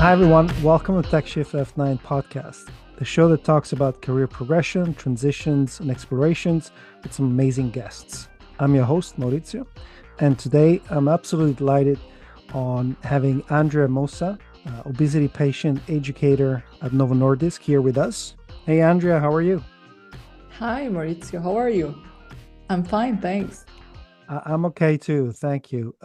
Hi, everyone. Welcome to Tech Shift F9 podcast, the show that talks about career progression, transitions, and explorations with some amazing guests. I'm your host, Maurizio, and today I'm absolutely delighted on having Andrea Moussa, Obesity Patient Educator at Novo Nordisk, here with us. Hey, Andrea, how are you? Hi, Maurizio. How are you? I'm fine, thanks. I'm okay too. Thank you.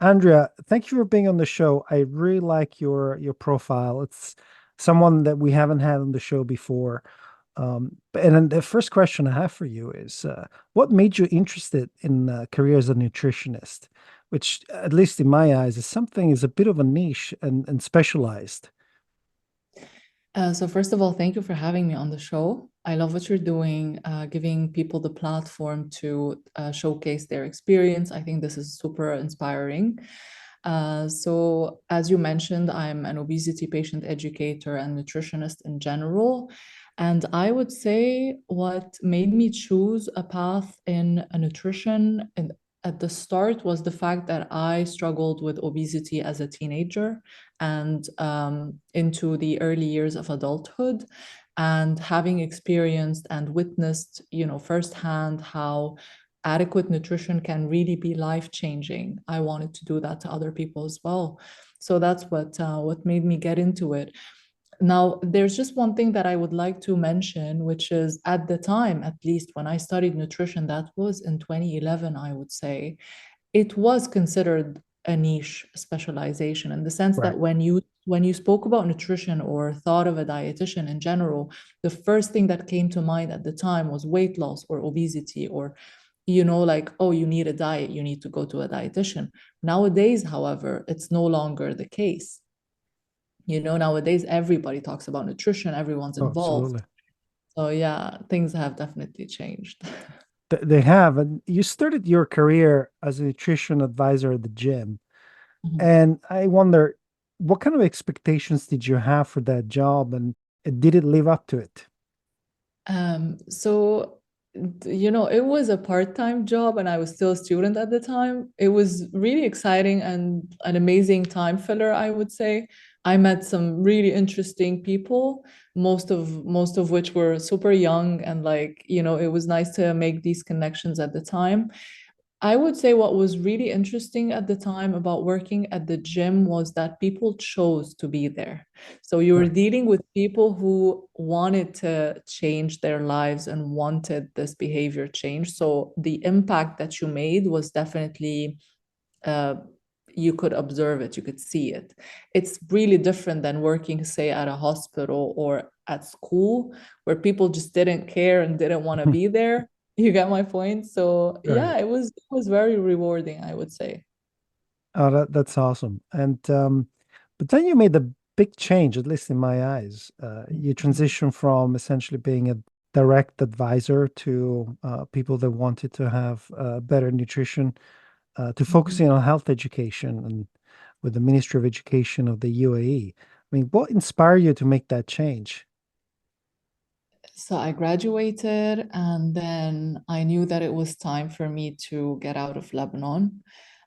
Andrea, thank you for being on the show. I really like your profile. It's someone that we haven't had on the show before. And then the first question I have for you is, what made you interested in career as a nutritionist, which, at least in my eyes, is a bit of a niche and specialized. So first of all, thank you for having me on the show. I love what you're doing, giving people the platform to showcase their experience. I think this is super inspiring. So as you mentioned, I'm an obesity patient educator and nutritionist in general. And I would say what made me choose a path in a nutrition at the start was the fact that I struggled with obesity as a teenager and into the early years of adulthood, and having experienced and witnessed, firsthand how adequate nutrition can really be life changing. I wanted to do that to other people as well. So that's what made me get into it. Now, there's just one thing that I would like to mention, which is at the time, at least when I studied nutrition, that was in 2011, I would say, it was considered a niche specialization in the sense that Right. when you spoke about nutrition or thought of a dietitian in general, the first thing that came to mind at the time was weight loss or obesity, or like, oh, you need a diet, you need to go to a dietitian. Nowadays, however, it's no longer the case. Nowadays everybody talks about nutrition, everyone's Oh, involved. absolutely. So yeah, things have definitely changed. They have. And you started your career as a nutrition advisor at the gym. Mhm. And I wonder, what kind of expectations did you have for that job, and did it live up to it? So, it was a part-time job and I was still a student at the time. It was really exciting and an amazing time filler, I would say. I met some really interesting people, most of which were super young, and like, it was nice to make these connections at the time. I would say what was really interesting at the time about working at the gym was that people chose to be there. So you were Right. dealing with people who wanted to change their lives and wanted this behavior change. So the impact that you made was definitely, uh, you could observe it, you could see it. It's really different than working, say, at a hospital or at school, where people just didn't care and didn't want to be there. You get my point? So Right. yeah, it was very rewarding, I would say. Oh, that's awesome. And but then you made a big change, at least in my eyes. You Mhm. transitioned from essentially being a direct advisor to people that wanted to have better nutrition, to Mhm. focusing on health education and with the Ministry of Education of the UAE. I mean, what inspired you to make that change? So I graduated, and then I knew that it was time for me to get out of Lebanon.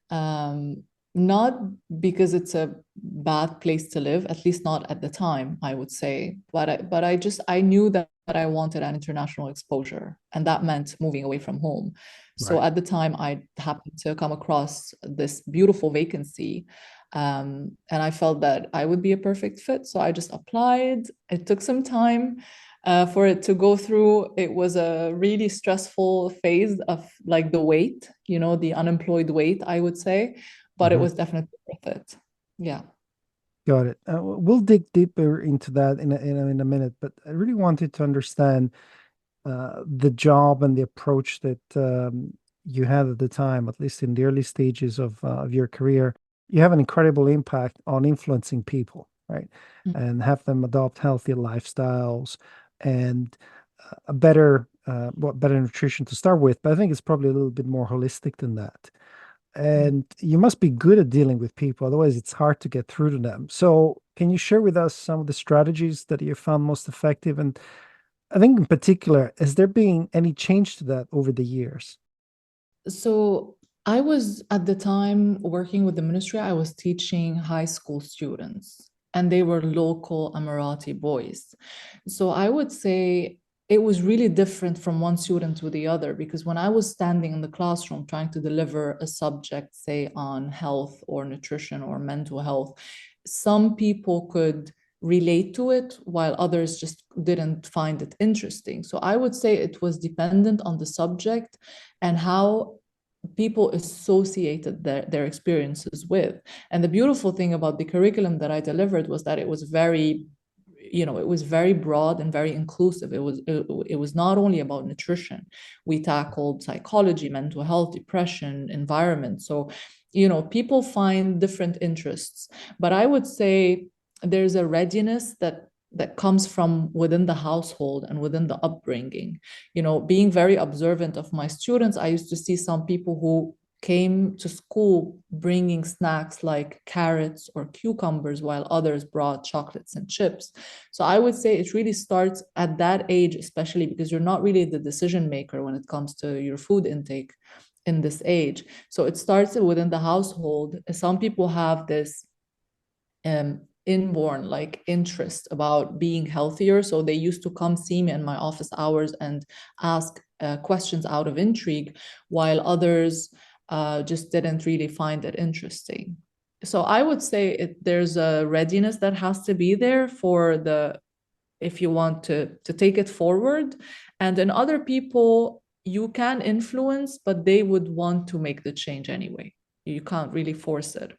Um, Not because it's a bad place to live, at least not at the time, I would say. But I knew that I wanted an international exposure, and that meant moving away from home. So Right. at the time, I happened to come across this beautiful vacancy. And I felt that I would be a perfect fit. So I just applied. It took some time for it to go through. It was a really stressful phase of like the wait, the unemployed wait, I would say, but it Mhm. was definitely worth it. Yeah. Got it. We'll dig deeper into that in a minute, but I really wanted to understand the job and the approach that you had at the time, at least in the early stages of your career. You have an incredible impact on influencing people, right? And have them adopt healthier lifestyles and better nutrition to start with. But I think it's probably a little bit more holistic than that. Mhm. And you must be good at dealing with people, otherwise it's hard to get through to them. So, can you share with us some of the strategies that you found most effective? And I think in particular, has there been any change to that over the years? So I was at the time working with the ministry, I was teaching high school students. and they were local Emirati boys. So I would say it was really different from one student to the other, because when I was standing in the classroom trying to deliver a subject, say on health or nutrition or mental health, some people could relate to it while others just didn't find it interesting. So I would say it was dependent on the subject and how people associated their experiences with. And the beautiful thing about the curriculum that I delivered was that it was very, it was very broad and very inclusive. It was not only about nutrition. We tackled psychology, mental health, depression, environment. So people find different interests, but I would say there's a readiness that comes from within the household and within the upbringing. Being very observant of my students, I used to see some people who came to school bringing snacks like carrots or cucumbers, while others brought chocolates and chips. So I would say it really starts at that age, especially because you're not really the decision maker when it comes to your food intake in this age. So it starts within the household. Some people have this inborn like interest about being healthier, so they used to come see me in my office hours and ask questions out of intrigue, while others just didn't really find it interesting. So I would say there's a readiness that has to be there for if you want to take it forward. And in other people, you can influence, but they would want to make the change anyway. You can't really force it.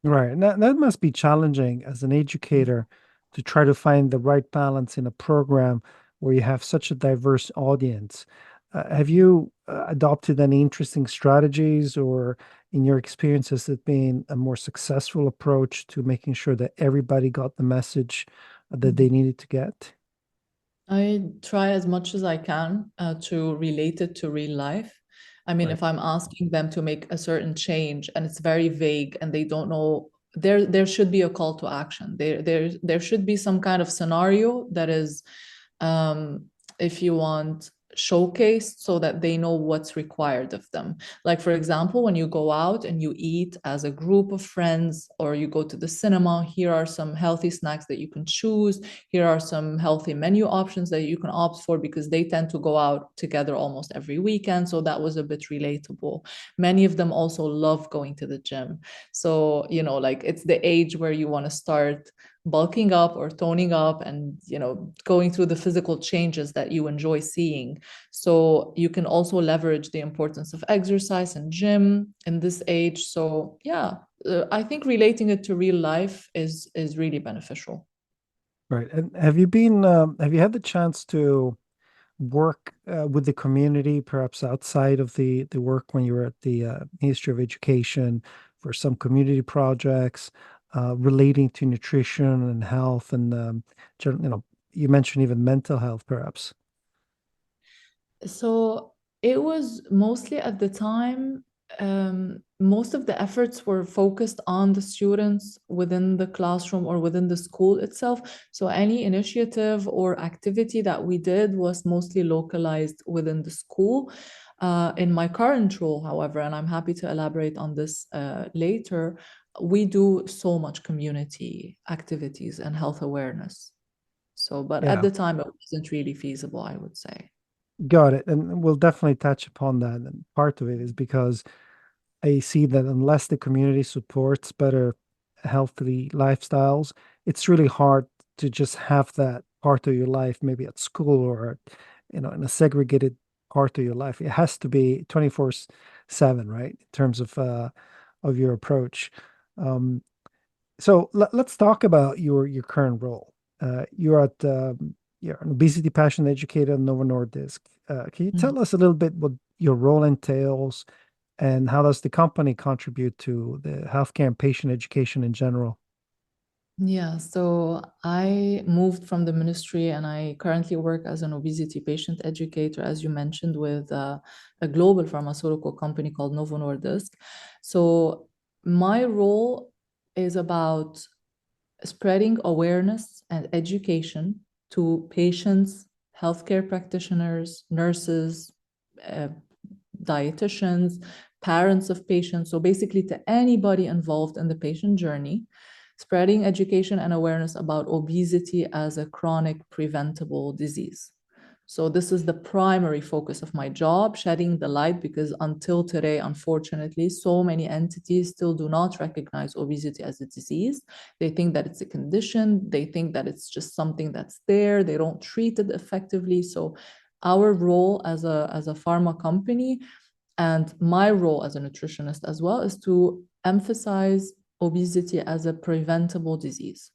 Right. And that must be challenging as an educator to try to find the right balance in a program where you have such a diverse audience. Have you adopted any interesting strategies, or in your experience, has it been a more successful approach to making sure that everybody got the message that they needed to get? I try as much as I can to relate it to real life. I mean, Right. if I'm asking them to make a certain change and it's very vague and they don't know, there should be a call to action. There should be some kind of scenario that is, um, if you want, showcased so that they know what's required of them. Like, for example, when you go out and you eat as a group of friends or you go to the cinema, here are some healthy snacks that you can choose. Here are some healthy menu options that you can opt for, because they tend to go out together almost every weekend. So that was a bit relatable. Many of them also love going to the gym. So, like it's the age where you want to start bulking up or toning up and going through the physical changes that you enjoy seeing. So you can also leverage the importance of exercise and gym in this age. So yeah, I think relating it to real life is really beneficial. Right. And have you had the chance to work with the community, perhaps outside of the work when you were at the Ministry of Education, for some community projects relating to nutrition and health and you mentioned even mental health, perhaps. So it was mostly at the time, most of the efforts were focused on the students within the classroom or within the school itself. So any initiative or activity that we did was mostly localized within the school. In my current role, however, and I'm happy to elaborate on this later, we do so much community activities and health awareness. So, but at Yeah, the time, it wasn't really feasible, I would say. got it. And we'll definitely touch upon that. And part of it is because I see that unless the community supports better healthy lifestyles, it's really hard to just have that part of your life, maybe at school or, in a segregated part of your life. It has to be 24/7, right? In terms of your approach. Um, so let's talk about your current role. You're an obesity patient educator at Novo Nordisk. Can you Mhm. tell us a little bit what your role entails? And how does the company contribute to the healthcare and patient education in general? Yeah, so I moved from the ministry and I currently work as an obesity patient educator, as you mentioned, with a global pharmaceutical company called Novo Nordisk. So my role is about spreading awareness and education to patients, healthcare practitioners, nurses, uh, dietitians, parents of patients. So basically, to anybody involved in the patient journey, spreading education and awareness about obesity as a chronic preventable disease. So this is the primary focus of my job, shedding the light, because until today, unfortunately, so many entities still do not recognize obesity as a disease. They think that it's a condition. They think that it's just something that's there. They don't treat it effectively. So our role as a pharma company, and my role as a nutritionist as well, is to emphasize obesity as a preventable disease.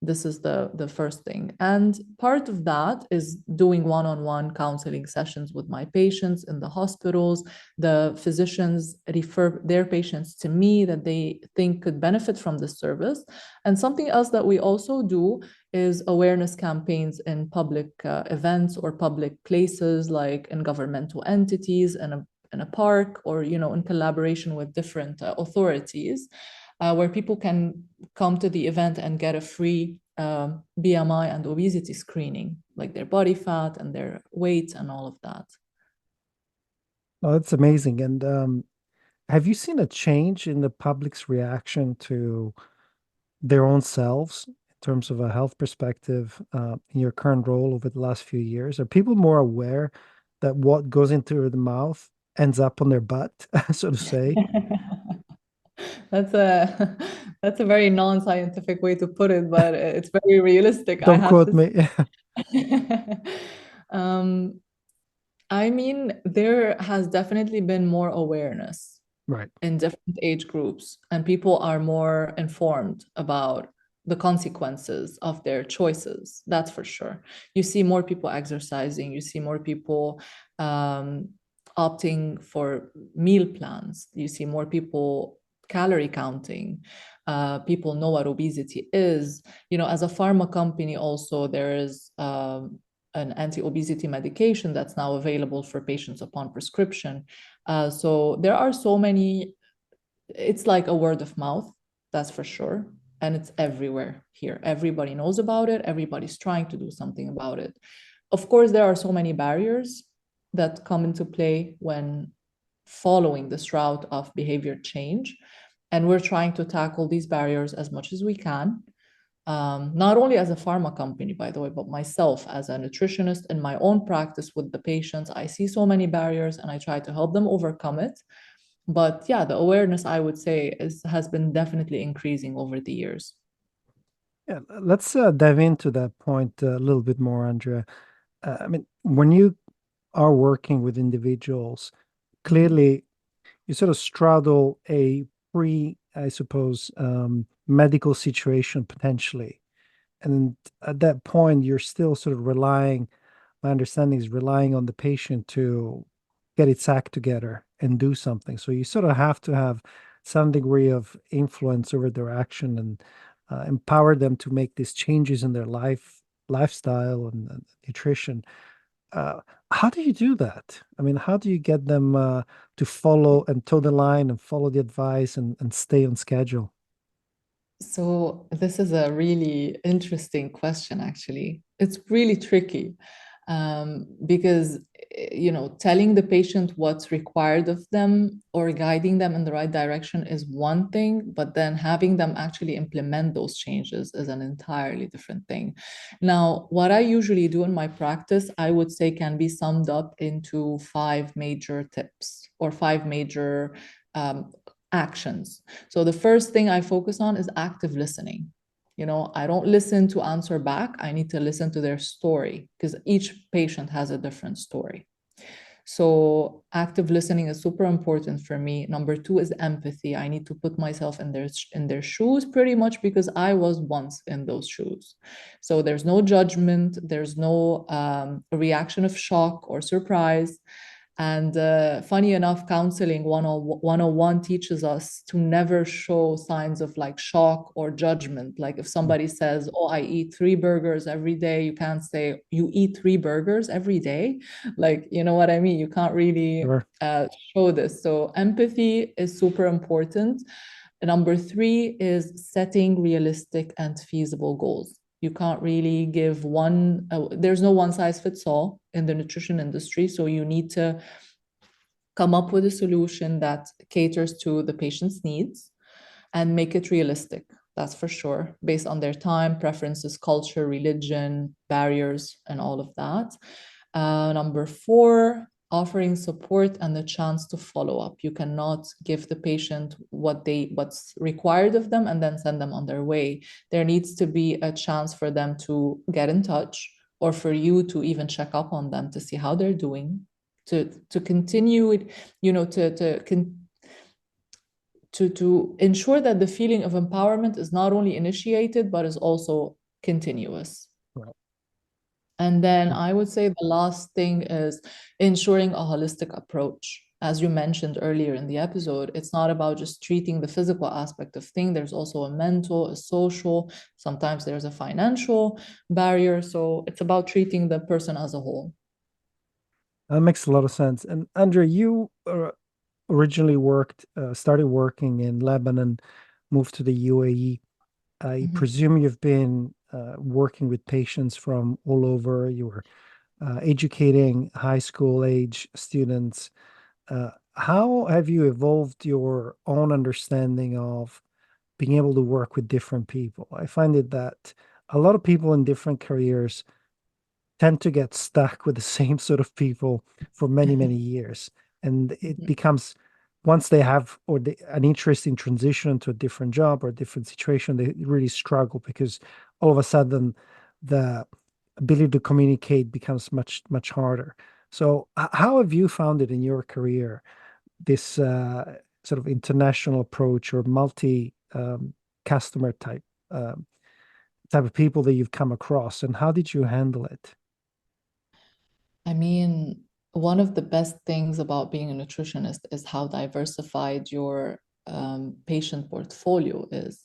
This is the first thing. And part of that is doing one-on-one counseling sessions with my patients in the hospitals. The physicians refer their patients to me that they think could benefit from this service. And something else that we also do is awareness campaigns in public events or public places, like in governmental entities, in a park, or in collaboration with different authorities, where people can come to the event and get a free BMI and obesity screening, like their body fat and their weight and all of that. Oh, that's amazing. And have you seen a change in the public's reaction to their own selves in terms of a health perspective in your current role over the last few years? Are people more aware that what goes into the mouth ends up on their butt, so to say? That's a that's a very non-scientific way to put it, but it's very realistic, I Don't have quote to me. say. Um, I mean, there has definitely been more awareness Right. in different age groups, and people are more informed about the consequences of their choices. That's for sure. You see more people exercising, you see more people um, opting for meal plans, you see more people calorie counting. People know what obesity is. As a pharma company, also, there is an anti-obesity medication that's now available for patients upon prescription. So there are so many, it's like a word of mouth, that's for sure. And it's everywhere here. Everybody knows about it. Everybody's trying to do something about it. Of course, there are so many barriers that come into play when following this route of behavior change. And we're trying to tackle these barriers as much as we can. Not only as a pharma company, by the way, but myself as a nutritionist in my own practice with the patients. I see so many barriers and I try to help them overcome it. But yeah, the awareness, I would say, has been definitely increasing over the years. Yeah, let's dive into that point a little bit more, Andrea. I mean, when you are working with individuals, Mhm. clearly you sort of straddle a I suppose, medical situation potentially. And at that point, you're still sort of relying, my understanding is relying on the patient to get its act together and do something. So you sort of have to have some degree of influence over their action and empower them to make these changes in their lifestyle and nutrition. Uh, how do you do that? I mean, how do you get them to follow and toe the line and follow the advice and stay on schedule? So this is a really interesting question, actually. It's really tricky because, telling the patient what's required of them or guiding them in the right direction is one thing, but then having them actually implement those changes is an entirely different thing. Now, what I usually do in my practice, I would say, can be summed up into five major tips or five major um, actions. So the first thing I focus on is active listening. I don't listen to answer back. I need to listen to their story because each patient has a different story. So active listening is super important for me. Number two is empathy. I need to put myself in their shoes pretty much because I was once in those shoes. So there's no judgment. There's no reaction of shock or surprise. And funny enough, counseling 101 teaches us to never show signs of like shock or judgment. Like if somebody says, "Oh, I eat 3 burgers every day," you can't say, "You eat 3 burgers every day." Like, you know what I mean? You can't really Sure. show this. So empathy is super important. Number three is setting realistic and feasible goals. You can't really give there's no one size fits all in the nutrition industry. So you need to come up with a solution that caters to the patient's needs and make it realistic. that's for sure, based on their time, preferences, culture, religion, barriers, and all of that. Number four, offering support and the chance to follow up. You cannot give the patient what's required of them and then send them on their way. There needs to be a chance for them to get in touch, or for you to even check up on them to see how they're doing, to continue it, to ensure that the feeling of empowerment is not only initiated but is also continuous. Right. And then I would say the last thing is ensuring a holistic approach. As you mentioned earlier in the episode, it's not about just treating the physical aspect of things. There's also a mental, a social, sometimes there's a financial barrier. So it's about treating the person as a whole. That makes a lot of sense. And Andrea, you originally started working in Lebanon, moved to the UAE. I Mhm. presume you've been working with patients from all over. You were educating high school age students. How have you evolved your own understanding of being able to work with different people? I find it that a lot of people in different careers tend to get stuck with the same sort of people for many, many years. And it Mhm. becomes, once they have an interest in transition to a different job or a different situation, they really struggle because all of a sudden the ability to communicate becomes much, much harder. So, how have you found it in your career, this sort of international approach or multi customer type of people that you've come across, and how did you handle it? I mean, one of the best things about being a nutritionist is how diversified your patient portfolio is.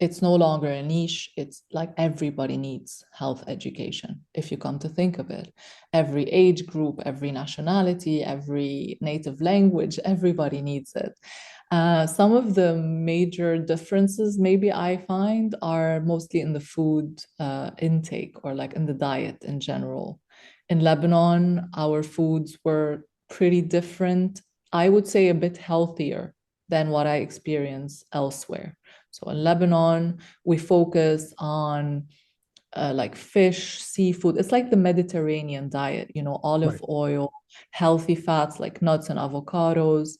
It's no longer a niche. It's like everybody needs health education, if you come to think of it. Every age group, every nationality, every native language, everybody needs it. Some of the major differences, maybe I find, are mostly in the food intake, or like in the diet in general. In Lebanon, our foods were pretty different. I would say a bit healthier than what I experience elsewhere. So in Lebanon, we focus on like fish, seafood. It's like the Mediterranean diet, olive Right. oil, healthy fats like nuts and avocados.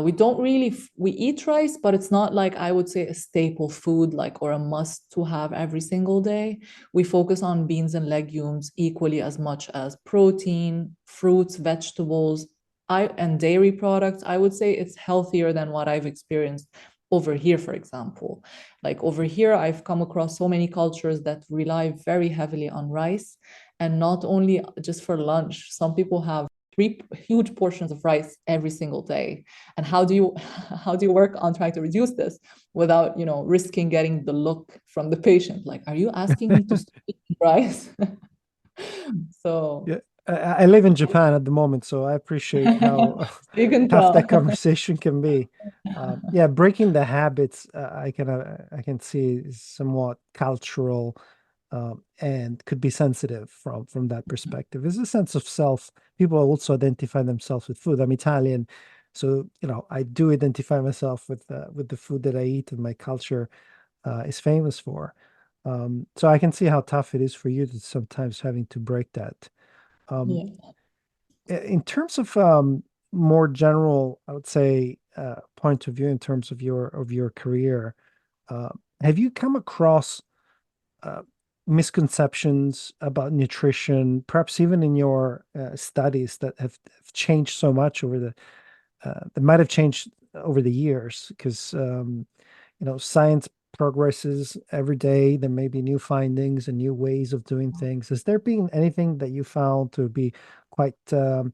We don't really, we eat rice, but it's not like I would say a staple food, like, or a must to have every single day. We focus on beans and legumes equally as much as protein, fruits, vegetables, and dairy products. I would say it's healthier than what I've experienced over here, for example. Like over here, I've come across so many cultures that rely very heavily on rice, and not only just for lunch. Some people have three huge portions of rice every single day. And how do you how do you work on trying to reduce this without, risking getting the look from the patient? Like, are you asking me to stop eating rice? So Yeah, I live in Japan at the moment, so I appreciate how you can tough that tell. conversation can be. Yeah, breaking the habits, I can see is somewhat cultural, and could be sensitive from that perspective. There's a sense of self. People also identify themselves with food. I'm Italian, so I do identify myself with the food that I eat, and my culture is famous for. So I can see how tough it is for you to sometimes having to break that. Um, Yeah. in terms of more general, I would say, point of view in terms of your career, uh, have you come across uh, misconceptions about nutrition, perhaps even in your studies that have changed so much that might have changed over the years? Because science progresses every day. There may be new findings and new ways of doing things. Has there been anything that you found to be quite a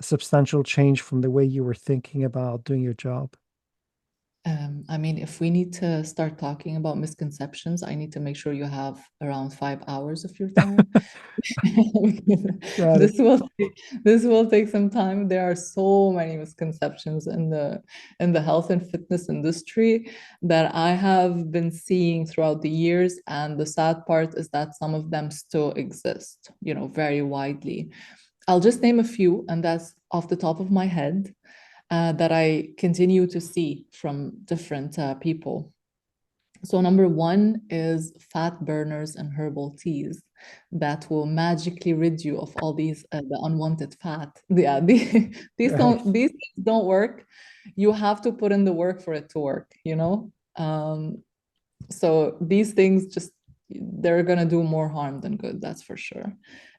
substantial change from the way you were thinking about doing your job? I mean, if we need to start talking about misconceptions, I need to make sure you have around 5 hours of your time. Got it. This will this will take some time. There are so many misconceptions in the health and fitness industry that I have been seeing throughout the years, and the sad part is that some of them still exist, very widely. I'll just name a few, and that's off the top of my head, that I continue to see from different people. So number one is fat burners and herbal teas that will magically rid you of all these the unwanted fat. Yeah, Right. these things don't work. You have to put in the work for it to work, you know? So these things just they're gonna do more harm than good, that's for sure.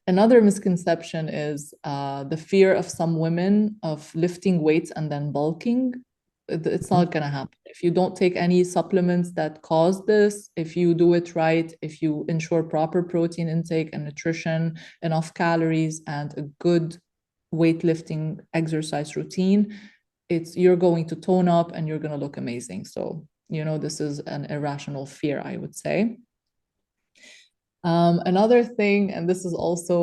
Another misconception is the fear of some women of lifting weights and then bulking. It's Mhm. not gonna happen if you don't take any supplements that cause this. If you do it right, if you ensure proper protein intake and nutrition, enough calories, and a good weightlifting exercise routine, it's you're going to tone up and you're going to look amazing. So, this is an irrational fear, I would say. Another thing, and this is also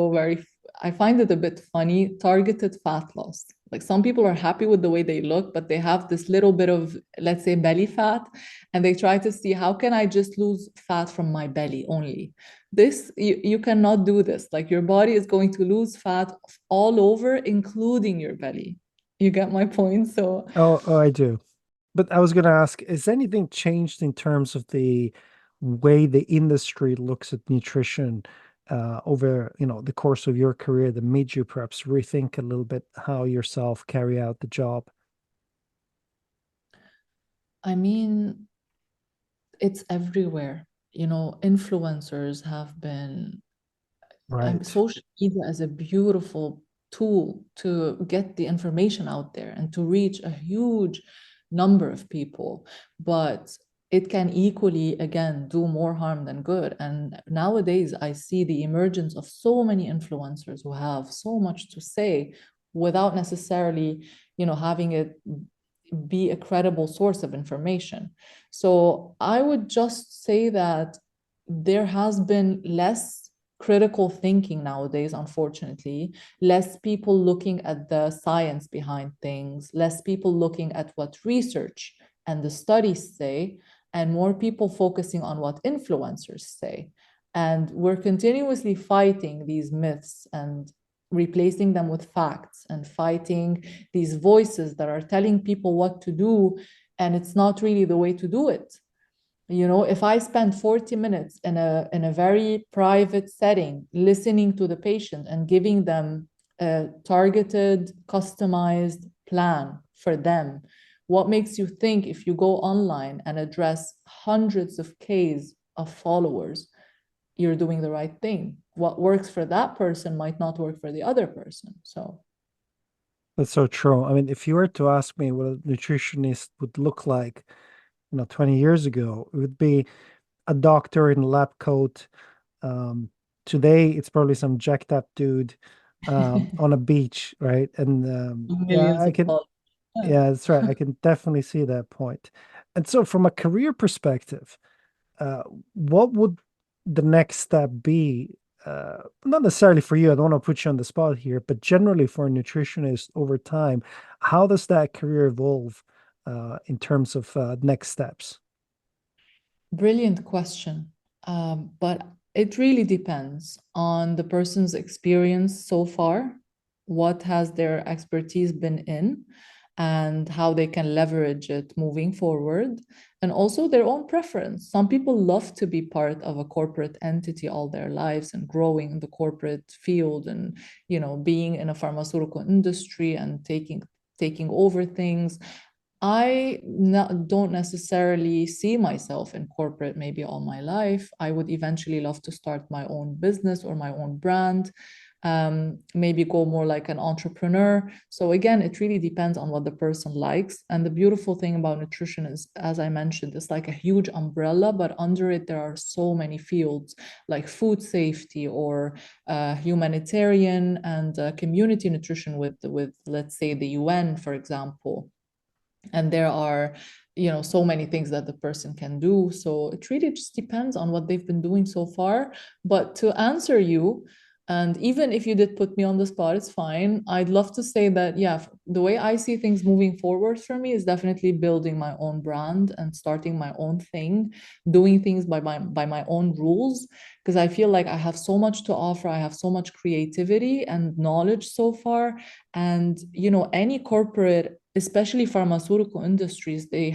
I find it a bit funny, targeted fat loss. Like some people are happy with the way they look, but they have this little bit of, let's say, belly fat, and they try to see how can I just lose fat from my belly only. You cannot do this. Like your body is going to lose fat all over, including your belly. You get my point? So Oh, I do. But I was going to ask, has anything changed in terms of the way the industry looks at nutrition over, the course of your career that made you perhaps rethink a little bit how yourself carry out the job? I mean, it's everywhere. Influencers have been Right. social media is a beautiful tool to get the information out there and to reach a huge number of people. But it can equally, again, do more harm than good. And nowadays, I see the emergence of so many influencers who have so much to say without necessarily, having it be a credible source of information. So I would just say that there has been less critical thinking nowadays, unfortunately, less people looking at the science behind things, less people looking at what research and the studies say, and more people focusing on what influencers say. And we're continuously fighting these myths and replacing them with facts and fighting these voices that are telling people what to do. And it's not really the way to do it. If I spend 40 minutes in a very private setting listening to the patient and giving them a targeted customized plan for them, what makes you think if you go online and address hundreds of Ks of followers, you're doing the right thing? What works for that person might not work for the other person. So That's so true. I mean, if you were to ask me what a nutritionist would look like, 20 years ago, it would be a doctor in a lab coat. Um, Today, it's probably some jacked up dude on a beach, right? And yeah, millions I of can, followers. Yeah. yeah, that's right. I can definitely see that point. And so, from a career perspective, uh, what would the next step be? Not necessarily for you, I don't want to put you on the spot here, but generally for a nutritionist over time, how does that career evolve in terms of next steps? Brilliant question. But it really depends on the person's experience so far, what has their expertise been in, and how they can leverage it moving forward, and also their own preference. Some people love to be part of a corporate entity all their lives and growing in the corporate field and, being in a pharmaceutical industry and taking over things. Don't necessarily see myself in corporate maybe all my life. I would eventually love to start my own business or my own brand, maybe go more like an entrepreneur. So again, it really depends on what the person likes. And the beautiful thing about nutrition is, as I mentioned, it's like a huge umbrella, but under it there are so many fields like food safety or humanitarian and community nutrition with let's say the UN, for example. And there are so many things that the person can do. So it really just depends on what they've been doing so far. But to answer you, and even if you did put me on the spot, it's fine. I'd love to say that, yeah, the way I see things moving forward for me is definitely building my own brand and starting my own thing, doing things by my own rules, because I feel like I have so much to offer. I have so much creativity and knowledge so far. And any corporate especially pharmaceutical industries, they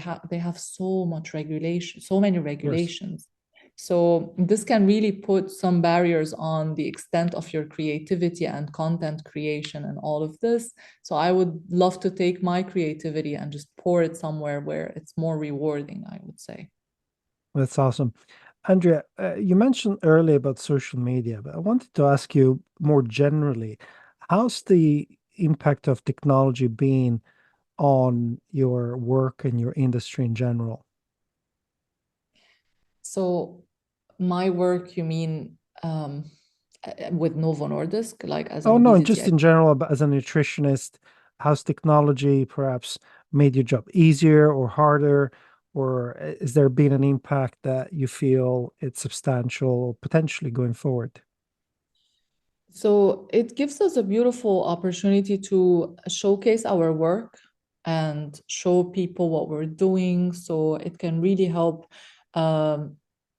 have so much regulation, so many Yes. regulations. So this can really put some barriers on the extent of your creativity and content creation and all of this. So I would love to take my creativity and just pour it somewhere where it's more rewarding, I would say. That's awesome. Andrea, you mentioned earlier about social media, but I wanted to ask you more generally, how's the impact of technology been on your work and your industry in general? So my work, you mean with Novo Nordisk, like as an Oh, no, obesity just in general, as a nutritionist, how's technology perhaps made your job easier or harder? Or is there been an impact that you feel it's substantial or potentially going forward? So it gives us a beautiful opportunity to showcase our work and show people what we're doing. So it can really help um,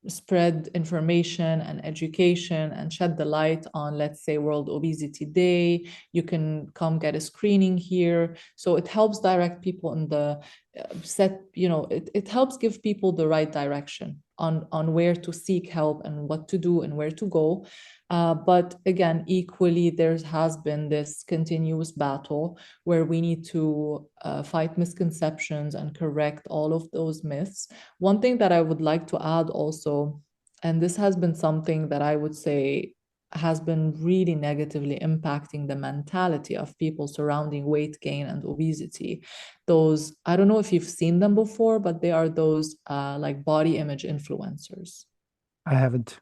spread information and education and shed the light on, let's say, World Obesity Day. You can come get a screening here. So it helps direct people in the it helps give people the right direction on where to seek help and what to do and where to go. But again, equally, there has been this continuous battle where we need to fight misconceptions and correct all of those myths. One thing that I would like to add also, and this has been something that I would say has been really negatively impacting the mentality of people surrounding weight gain and obesity. Those, I don't know if you've seen them before, but they are those like body image influencers. I haven't.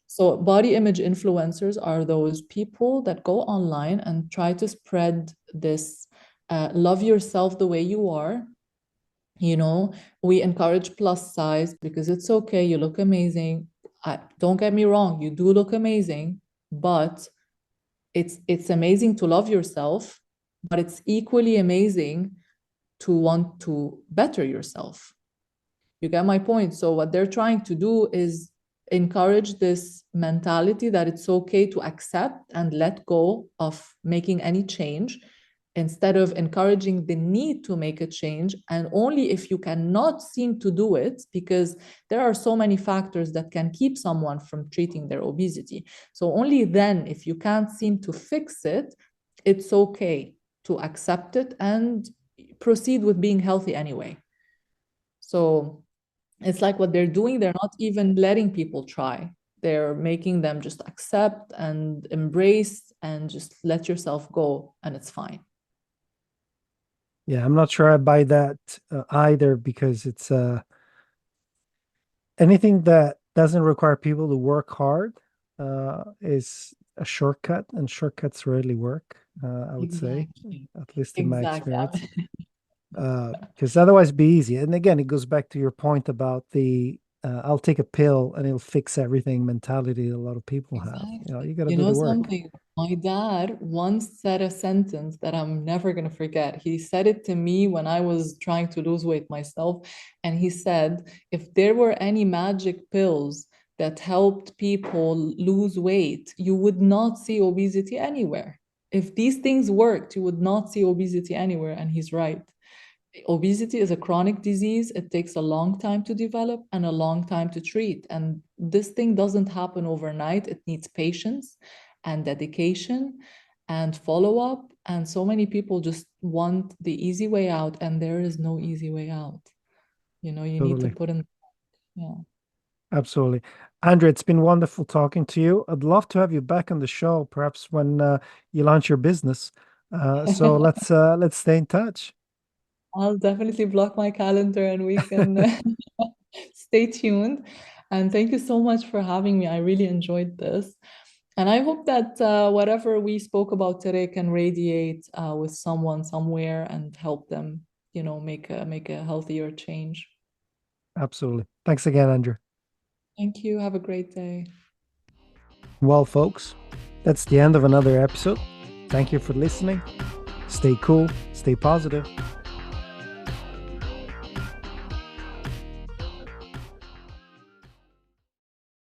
So, body image influencers are those people that go online and try to spread this love yourself the way you are. You know, we encourage plus size because it's okay, you look amazing. Don't get me wrong, you do look amazing, but it's amazing to love yourself, but it's equally amazing to want to better yourself. You get my point? So what they're trying to do is encourage this mentality that it's okay to accept and let go of making any change instead of encouraging the need to make a change. And only if you cannot seem to do it, because there are so many factors that can keep someone from treating their obesity. So only then, if you can't seem to fix it, it's okay to accept it and proceed with being healthy anyway. So it's like what they're doing, they're not even letting people try. They're making them just accept and embrace and just let yourself go, and it's fine. Yeah, I'm not sure I buy that either because it's anything that doesn't require people to work hard is a shortcut, and shortcuts rarely work, I would say, Exactly. at least in my Exactly. experience. Because otherwise it'd be easy. And again, it goes back to your point about the I'll take a pill and it'll fix everything mentality a lot of people have. You know, Exactly. you got to You do know the work. something? My dad once said a sentence that I'm never going to forget. He said it to me when I was trying to lose weight myself. And he said, if there were any magic pills that helped people lose weight, you would not see obesity anywhere. If these things worked, you would not see obesity anywhere. And he's right. Obesity is a chronic disease. It takes a long time to develop and a long time to treat. And this thing doesn't happen overnight. It needs patience and dedication and follow up. And so many people just want the easy way out, and there is no easy way out. You know, you need to Totally. put in, yeah. Absolutely. Andrea, it's been wonderful talking to you. I'd love to have you back on the show, perhaps when you launch your business. So let's stay in touch. I'll definitely block my calendar and we can stay tuned. And thank you so much for having me. I really enjoyed this. And I hope that whatever we spoke about today can radiate with someone somewhere and help them, make a healthier change. Absolutely. Thanks again, Andrea. Thank you. Have a great day. Well, folks, that's the end of another episode. Thank you for listening. Stay cool, stay positive.